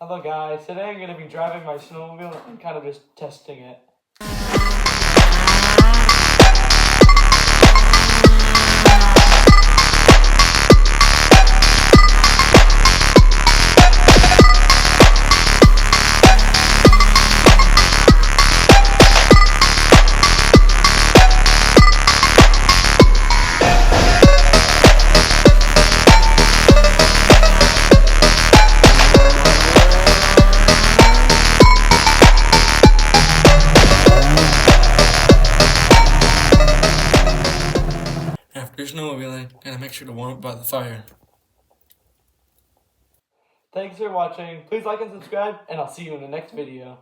Hello guys, today I'm going to be driving my snowmobile and kind of just testing it. After snowmobiling, gotta make sure to warm up by the fire. Thanks for watching, please like and subscribe, and I'll see you in the next video.